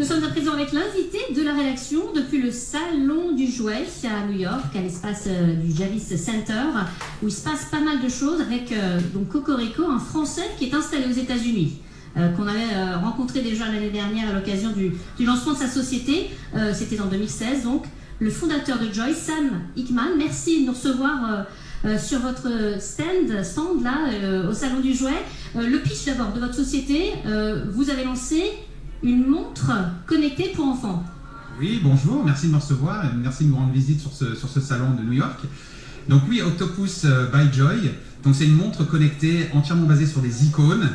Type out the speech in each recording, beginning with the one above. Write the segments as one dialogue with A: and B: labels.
A: Nous sommes à présent avec l'invité de la rédaction depuis le Salon du Jouet à New York, à l'espace du Jarvis Center, où il se passe pas mal de choses avec donc Cocorico, un Français qui est installé aux États-Unis. Qu'on avait rencontré déjà l'année dernière à l'occasion du lancement de sa société. C'était en 2016, donc. Le fondateur de Joy, Sam Hickman. Merci de nous recevoir sur votre stand là, au Salon du Jouet. Le pitch d'abord de votre société. Vous avez lancé une montre connectée pour enfants.
B: Oui, bonjour, merci de me recevoir et merci de nous rendre visite sur ce salon de New York. Donc oui, Octopus by Joy. Donc c'est une montre connectée entièrement basée sur des icônes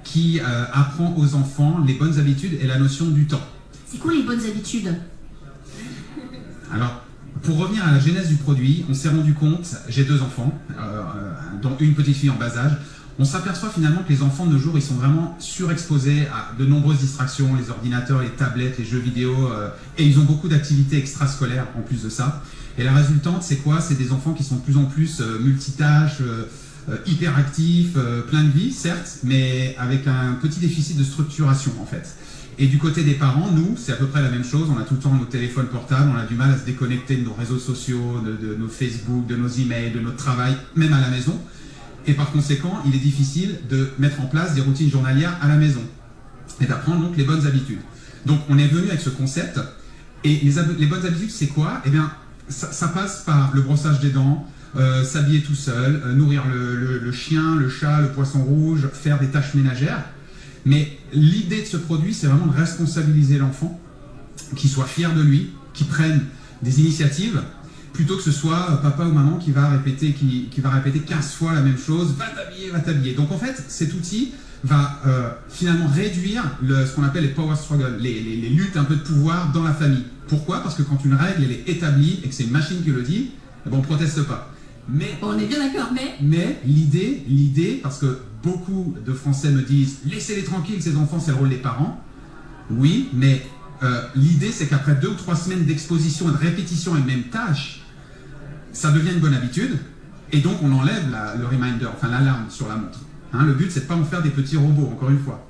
B: qui apprend aux enfants les bonnes habitudes et la notion du temps.
A: C'est quoi les bonnes habitudes ?
B: Alors, pour revenir à la genèse du produit, on s'est rendu compte, j'ai 2 enfants, dont une petite fille en bas âge, on s'aperçoit finalement que les enfants de nos jours, ils sont vraiment surexposés à de nombreuses distractions, les ordinateurs, les tablettes, les jeux vidéo, et ils ont beaucoup d'activités extrascolaires en plus de ça. Et la résultante, c'est quoi? C'est des enfants qui sont de plus en plus multitâches, hyperactifs, plein de vie, certes, mais avec un petit déficit de structuration en fait. Et du côté des parents, nous, c'est à peu près la même chose. On a tout le temps nos téléphones portables, on a du mal à se déconnecter de nos réseaux sociaux, de nos Facebook, de nos emails, de notre travail, même à la maison. Et par conséquent, il est difficile de mettre en place des routines journalières à la maison et d'apprendre donc les bonnes habitudes. Donc on est venu avec ce concept. Et les bonnes habitudes, c'est quoi? Eh bien, ça passe par le brossage des dents, s'habiller tout seul, nourrir le chien, le chat, le poisson rouge, faire des tâches ménagères. Mais l'idée de ce produit, c'est vraiment de responsabiliser l'enfant, qu'il soit fier de lui, qu'il prenne des initiatives, plutôt que ce soit papa ou maman qui va répéter 15 fois la même chose, va t'habiller, va t'habiller. Donc en fait, cet outil va finalement réduire ce qu'on appelle les power struggles, les luttes un peu de pouvoir dans la famille. Pourquoi? Parce que quand une règle elle est établie et que c'est une machine qui le dit, eh ben, on ne proteste pas. Mais,
A: on est bien d'accord,
B: mais l'idée, parce que beaucoup de Français me disent « laissez-les tranquilles, ces enfants, c'est le rôle des parents ». Oui, mais l'idée, c'est qu'après 2 ou 3 semaines d'exposition et de répétition à une même tâche, ça devient une bonne habitude, et donc on enlève le reminder, enfin l'alarme sur la montre. Hein, le but, c'est de ne pas en faire des petits robots, encore une fois.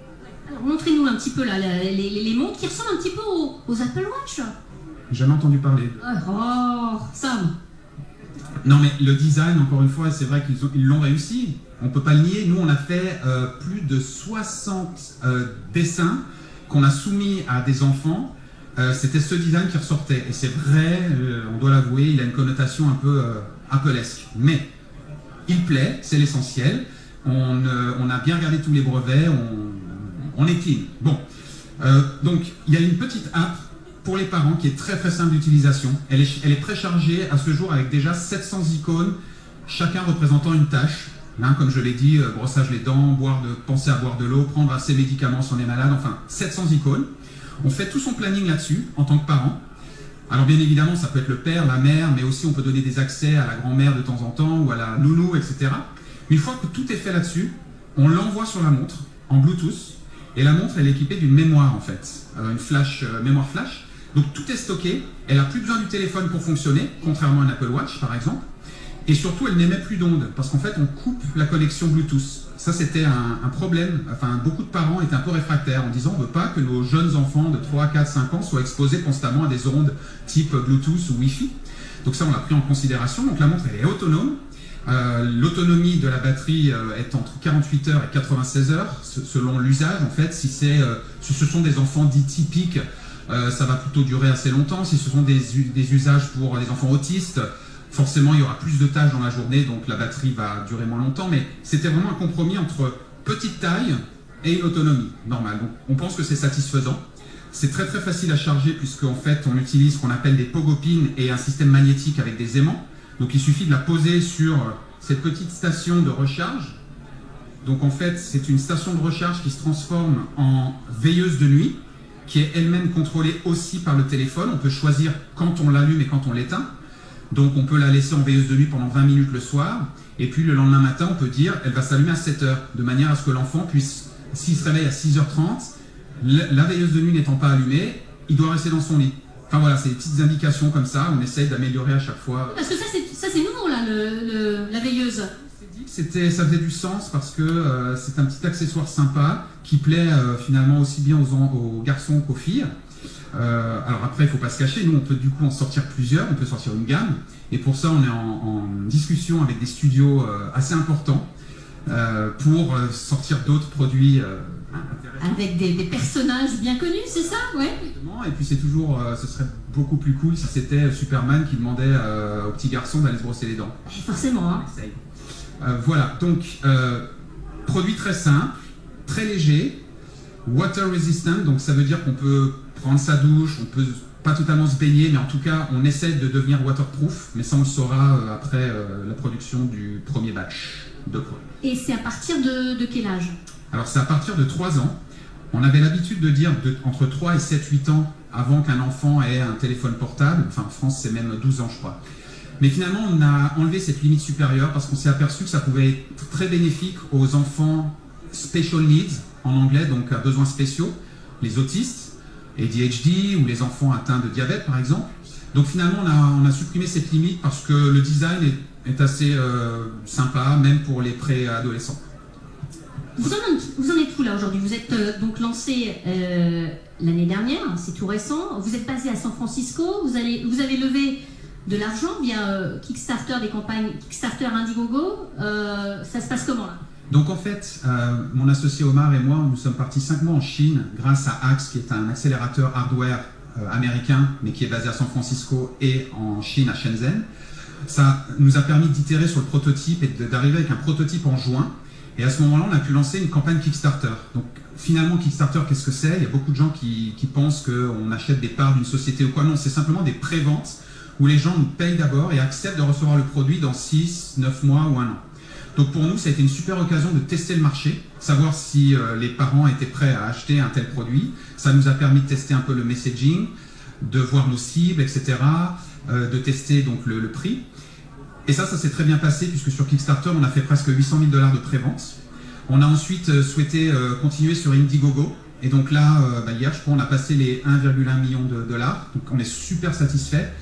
A: Alors, montrez-nous un petit peu là, les montres qui ressemblent un petit peu aux Apple Watch.
B: J'ai jamais entendu parler.
A: Oh, Sam.
B: Non mais le design, encore une fois, c'est vrai qu'ils l'ont réussi. On ne peut pas le nier. Nous, on a fait plus de 60 dessins qu'on a soumis à des enfants. C'était ce design qui ressortait. Et c'est vrai, on doit l'avouer, il a une connotation un peu Apple-esque. Mais il plaît, c'est l'essentiel. On a bien regardé tous les brevets, on est clean. Bon, donc il y a une petite app pour les parents qui est très simple d'utilisation. Elle est préchargée à ce jour avec déjà 700 icônes, chacun représentant une tâche. Hein, comme je l'ai dit, brossage les dents, penser à boire de l'eau, prendre assez de médicaments si on est malade, enfin 700 icônes. On fait tout son planning là-dessus en tant que parent. Alors bien évidemment, ça peut être le père, la mère, mais aussi on peut donner des accès à la grand-mère de temps en temps ou à la nounou, etc. Une fois que tout est fait là-dessus, on l'envoie sur la montre en Bluetooth. Et la montre, elle est équipée d'une mémoire en fait, une mémoire flash. Donc tout est stocké, elle n'a plus besoin du téléphone pour fonctionner, contrairement à un Apple Watch par exemple. Et surtout, elle n'émet plus d'ondes, parce qu'en fait, on coupe la connexion Bluetooth. Ça, c'était un problème. Enfin, beaucoup de parents étaient un peu réfractaires en disant on ne veut pas que nos jeunes enfants de 3, 4, 5 ans soient exposés constamment à des ondes type Bluetooth ou Wi-Fi. Donc ça, on l'a pris en considération. Donc la montre, elle est autonome. L'autonomie de la batterie est entre 48 heures et 96 heures, selon l'usage. En fait, si ce sont des enfants dits typiques, ça va plutôt durer assez longtemps. Si ce sont des usages pour les enfants autistes, forcément il y aura plus de tâches dans la journée, donc la batterie va durer moins longtemps. Mais c'était vraiment un compromis entre petite taille et une autonomie normale. Donc on pense que c'est satisfaisant. C'est très facile à charger puisqu'en fait on utilise ce qu'on appelle des pogo pins et un système magnétique avec des aimants. Donc il suffit de la poser sur cette petite station de recharge. Donc en fait c'est une station de recharge qui se transforme en veilleuse de nuit, qui est elle-même contrôlée aussi par le téléphone. On peut choisir quand on l'allume et quand on l'éteint. Donc on peut la laisser en veilleuse de nuit pendant 20 minutes le soir. Et puis le lendemain matin, on peut dire elle va s'allumer à 7 heures, de manière à ce que l'enfant puisse, s'il se réveille à 6h30, la veilleuse de nuit n'étant pas allumée, il doit rester dans son lit. Enfin voilà, c'est des petites indications comme ça, on essaye d'améliorer à chaque fois.
A: Parce que ça c'est nouveau là, la veilleuse.
B: ça faisait du sens parce que c'est un petit accessoire sympa qui plaît finalement aussi bien aux garçons qu'aux filles. Alors après, il ne faut pas se cacher, nous on peut du coup en sortir plusieurs, on peut sortir une gamme, et pour ça on est en discussion avec des studios assez importants pour sortir d'autres produits intéressants.
A: Avec des personnages bien connus, c'est ça? Ouais.
B: Exactement, et puis c'est toujours, ce serait beaucoup plus cool si c'était Superman qui demandait aux petits garçons d'aller se brosser les dents.
A: Et forcément, hein.
B: Voilà, donc produit très simple, très léger, water resistant, donc ça veut dire qu'on peut prendre sa douche, on peut pas totalement se baigner, mais en tout cas on essaie de devenir waterproof, mais ça on le saura après la production du premier batch de produits.
A: Et c'est à partir de quel âge?
B: Alors c'est à partir de 3 ans. On avait l'habitude de dire entre 3 et 7-8 ans avant qu'un enfant ait un téléphone portable, enfin en France c'est même 12 ans je crois. Mais finalement on a enlevé cette limite supérieure parce qu'on s'est aperçu que ça pouvait être très bénéfique aux enfants special needs en anglais, donc à besoins spéciaux, les autistes, ADHD ou les enfants atteints de diabète par exemple. Donc finalement on a supprimé cette limite parce que le design est assez sympa même pour les préadolescents.
A: Vous en êtes où là aujourd'hui? Vous êtes donc lancé l'année dernière, c'est tout récent. Vous êtes basé à San Francisco. Vous avez levé de l'argent via Kickstarter, des campagnes Kickstarter, Indiegogo. Ça se passe comment là?
B: Donc en fait, mon associé Omar et moi, nous sommes partis 5 mois en Chine grâce à Axe, qui est un accélérateur hardware américain, mais qui est basé à San Francisco et en Chine, à Shenzhen. Ça nous a permis d'itérer sur le prototype et d'arriver avec un prototype en juin. Et à ce moment-là, on a pu lancer une campagne Kickstarter. Donc finalement, Kickstarter, qu'est-ce que c'est? Il y a beaucoup de gens qui pensent qu'on achète des parts d'une société ou quoi. Non, c'est simplement des préventes où les gens nous payent d'abord et acceptent de recevoir le produit dans 6, 9 mois ou 1 an. Donc pour nous, ça a été une super occasion de tester le marché, savoir si les parents étaient prêts à acheter un tel produit. Ça nous a permis de tester un peu le messaging, de voir nos cibles, etc., de tester donc le prix. Et ça s'est très bien passé puisque sur Kickstarter, on a fait presque 800 000 $ de prévente. On a ensuite souhaité continuer sur Indiegogo. Et donc là, hier, je crois, on a passé les 1,1 million $. Donc on est super satisfait.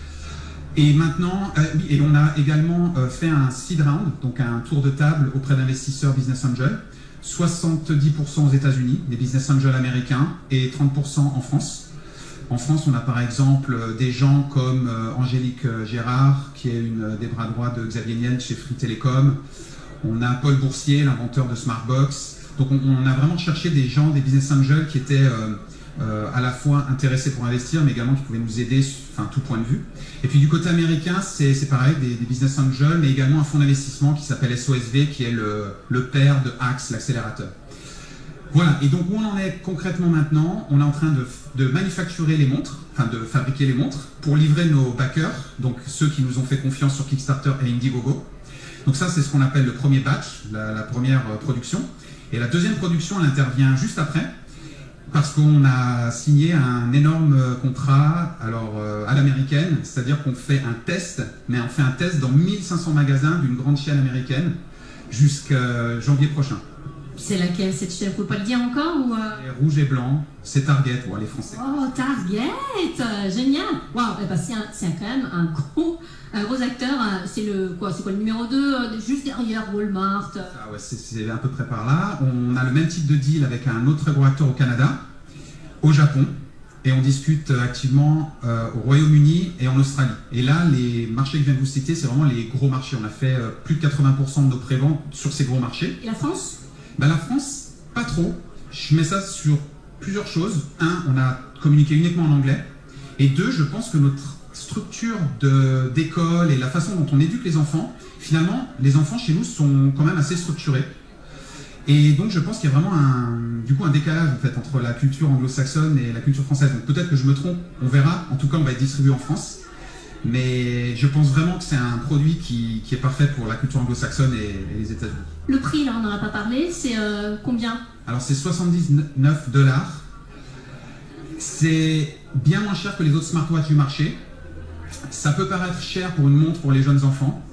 B: Et maintenant, et on a également fait un seed round, donc un tour de table auprès d'investisseurs business angels. 70% aux États-Unis, des business angels américains, et 30% en France. En France, on a par exemple des gens comme Angélique Gérard, qui est une des bras droits de Xavier Niel chez Free Telecom. On a Paul Boursier, l'inventeur de Smartbox. Donc on a vraiment cherché des gens, des business angels qui étaient à la fois intéressés pour investir, mais également qui pouvaient nous aider, enfin tout point de vue. Et puis du côté américain, c'est pareil, des business angels, mais également un fonds d'investissement qui s'appelle SOSV, qui est le père de Axe, l'accélérateur. Voilà, et donc où on en est concrètement maintenant? On est en train de manufacturer les montres, enfin de fabriquer les montres, pour livrer nos backers, donc ceux qui nous ont fait confiance sur Kickstarter et Indiegogo. Donc ça, c'est ce qu'on appelle le premier batch, la première production. Et la deuxième production, elle intervient juste après, parce qu'on a signé un énorme contrat à l'américaine, c'est-à-dire qu'on fait un test, mais on fait un test dans 1500 magasins d'une grande chaîne américaine jusqu'à janvier prochain.
A: C'est laquelle cette chaîne? Vous ne pouvez pas le dire encore ou
B: Rouge et blanc, c'est Target, ouais, les Français.
A: Oh, Target, génial. Waouh, eh ben, c'est quand même un gros acteur. C'est quoi le numéro 2, juste derrière Walmart.
B: Ah ouais, c'est à peu près par là. On a le même type de deal avec un autre très gros acteur au Canada, au Japon, et on discute activement au Royaume-Uni et en Australie. Et là, les marchés que je viens de vous citer, c'est vraiment les gros marchés. On a fait plus de 80% de nos préventes sur ces gros marchés.
A: Et la France?
B: Ben, la France, pas trop. Je mets ça sur plusieurs choses. 1, on a communiqué uniquement en anglais. Et 2, je pense que notre structure d'école et la façon dont on éduque les enfants, finalement, les enfants chez nous sont quand même assez structurés. Et donc je pense qu'il y a vraiment un décalage en fait, entre la culture anglo-saxonne et la culture française. Donc peut-être que je me trompe, on verra. En tout cas, on va être distribué en France. Mais je pense vraiment que c'est un produit qui est parfait pour la culture anglo-saxonne et les États-Unis.
A: Le prix, là, on n'en a pas parlé, c'est combien? Alors
B: c'est 79 $. C'est bien moins cher que les autres smartwatches du marché. Ça peut paraître cher pour une montre pour les jeunes enfants,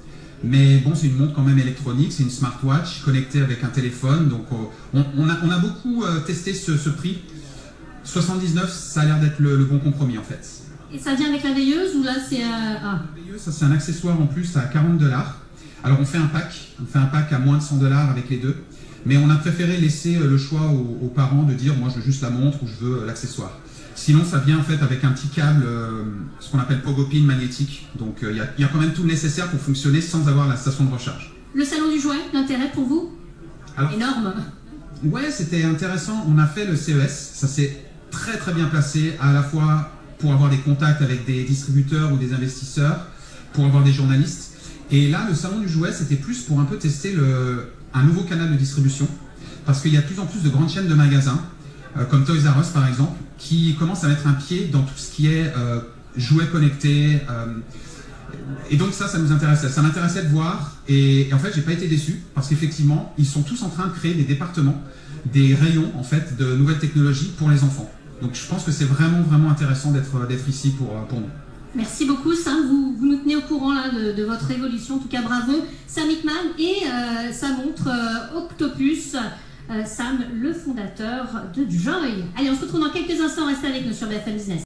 B: mais bon, c'est une montre quand même électronique, c'est une smartwatch connectée avec un téléphone. Donc on a beaucoup testé ce prix. 79, ça a l'air d'être le bon compromis en fait.
A: Et ça vient avec la veilleuse ou là c'est...
B: La veilleuse, ça c'est un accessoire en plus à 40 $. Alors on fait un pack à moins de 100 $ avec les deux, mais on a préféré laisser le choix aux parents de dire moi je veux juste la montre ou je veux l'accessoire. Sinon ça vient en fait avec un petit câble, ce qu'on appelle pogo pin magnétique, donc il y a quand même tout le nécessaire pour fonctionner sans avoir la station de recharge.
A: Le salon du jouet, l'intérêt pour vous? Alors, énorme.
B: Ouais, c'était intéressant, on a fait le CES, ça s'est très très bien placé, à la fois pour avoir des contacts avec des distributeurs ou des investisseurs, pour avoir des journalistes. Et là, le salon du jouet, c'était plus pour un peu tester un nouveau canal de distribution, parce qu'il y a de plus en plus de grandes chaînes de magasins, comme Toys R Us par exemple, qui commencent à mettre un pied dans tout ce qui est jouets connectés. Et donc ça nous intéressait. Ça m'intéressait de voir, et en fait, j'ai pas été déçu, parce qu'effectivement, ils sont tous en train de créer des départements, des rayons en fait de nouvelles technologies pour les enfants. Donc je pense que c'est vraiment intéressant d'être ici pour nous.
A: Merci beaucoup Sam, vous nous tenez au courant là, de votre évolution, en tout cas bravo. Sam Hickman et sa montre Octopus, Sam le fondateur de Joy. Allez, on se retrouve dans quelques instants, restez avec nous sur BFM Business.